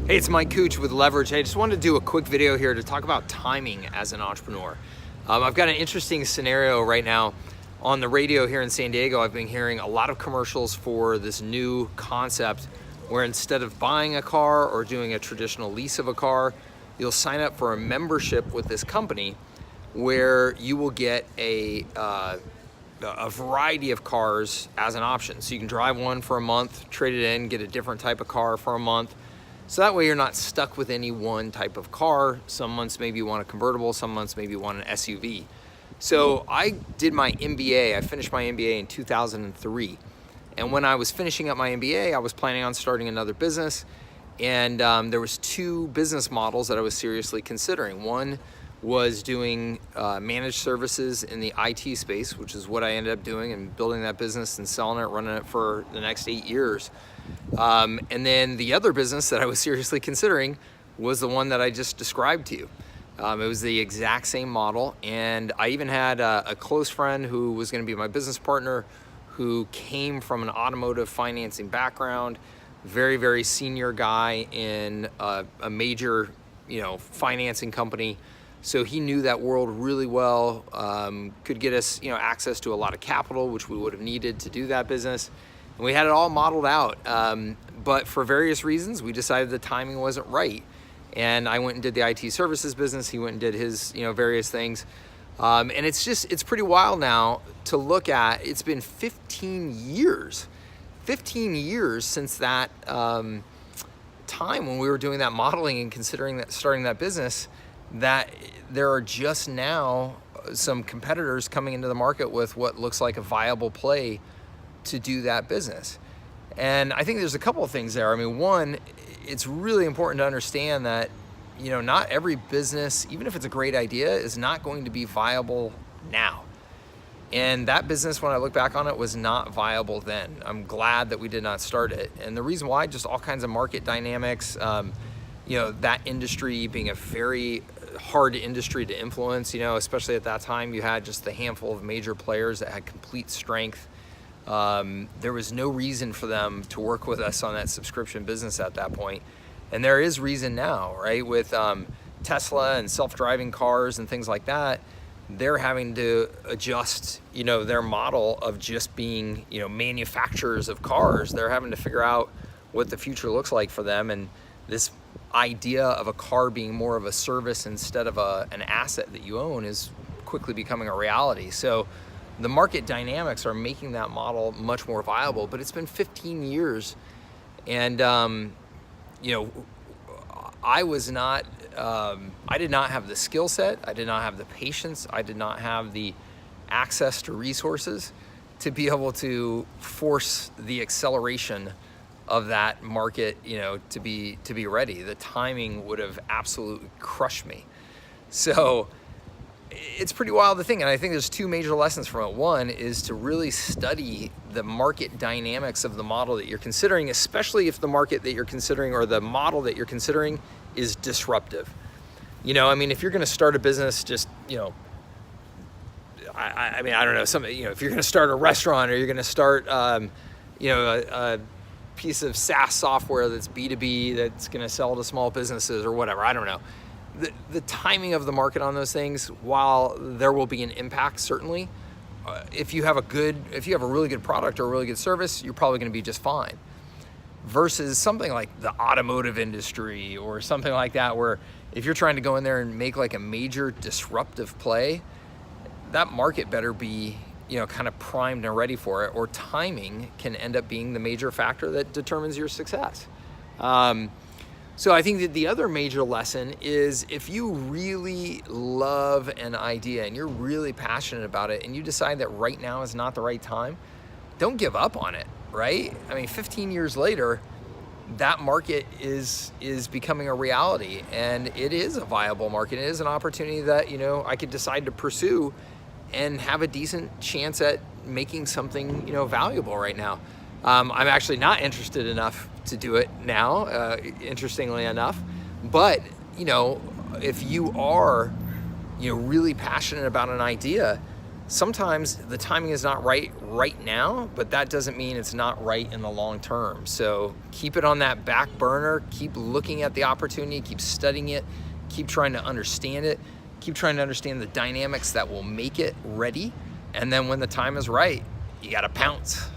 Hey, it's Mike Cooch with LVRG. Hey, I just wanted to do a quick video here to talk about timing as an entrepreneur. I've got an interesting scenario right now on the radio here in San Diego. I've been hearing a lot of commercials for this new concept where instead of buying a car or doing a traditional lease of a car, you'll sign up for a membership with this company where you will get a variety of cars as an option. So you can drive one for a month, trade it in, get a different type of car for a month. So that way you're not stuck with any one type of car. Some months maybe you want a convertible, some months maybe you want an SUV. So I did my MBA, I finished my MBA in 2003. And when I was finishing up my MBA, I was planning on starting another business. And there was two business models that I was seriously considering. One was doing managed services in the IT space, which is what I ended up doing and building that business and selling it, running it for the next 8 years. And then the other business that I was seriously considering was the one that I just described to you. It was the exact same model. And I even had a close friend who was going to be my business partner who came from an automotive financing background, very, very senior guy in a major, financing company. So he knew that world really well, could get us, access to a lot of capital, which we would have needed to do that business. And we had it all modeled out. But for various reasons, we decided the timing wasn't right. And I went and did the IT services business. He went and did his, various things. And it's pretty wild now to look at. It's been 15 years since that time when we were doing that modeling and considering that starting that business, that there are just now some competitors coming into the market with what looks like a viable play to do that business. And I think there's a couple of things there. I mean, one, it's really important to understand that, not every business, even if it's a great idea, is not going to be viable now. And that business, when I look back on it, was not viable then. I'm glad that we did not start it. And the reason why, just all kinds of market dynamics, that industry being a very hard industry to influence, especially at that time, you had just the handful of major players that had complete strength. There was no reason for them to work with us on that subscription business at that point. And there is reason now, right? With Tesla and self-driving cars and things like that, they're having to adjust, their model of just being, manufacturers of cars. They're having to figure out what the future looks like for them. And this idea of a car being more of a service instead of an asset that you own is quickly becoming a reality. So the market dynamics are making that model much more viable, but it's been 15 years. And, I did not have the skill set. I did not have the patience. I did not have the access to resources to be able to force the acceleration of that market, to be ready. The timing would have absolutely crushed me. So it's pretty wild to think, and I think there's two major lessons from it. One is to really study the market dynamics of the model that you're considering, especially if the market that you're considering or the model that you're considering is disruptive. If you're going to start a business, just, I don't know, if you're going to start a restaurant or you're going to start, a piece of SaaS software that's B2B that's going to sell to small businesses or whatever, I don't know. The timing of the market on those things, while there will be an impact, certainly, if you have a really good product or a really good service, you're probably going to be just fine. Versus something like the automotive industry or something like that, where if you're trying to go in there and make like a major disruptive play, that market better be, kind of primed and ready for it, or timing can end up being the major factor that determines your success. So I think that the other major lesson is if you really love an idea and you're really passionate about it and you decide that right now is not the right time, don't give up on it, right? 15 years later, that market is becoming a reality, and it is a viable market. It is an opportunity that, I could decide to pursue and have a decent chance at making something, valuable right now. I'm actually not interested enough to do it now, interestingly enough. But, if you are, really passionate about an idea, sometimes the timing is not right now, but that doesn't mean it's not right in the long term. So keep it on that back burner, keep looking at the opportunity, keep studying it, keep trying to understand it, keep trying to understand the dynamics that will make it ready. And then when the time is right, you gotta pounce.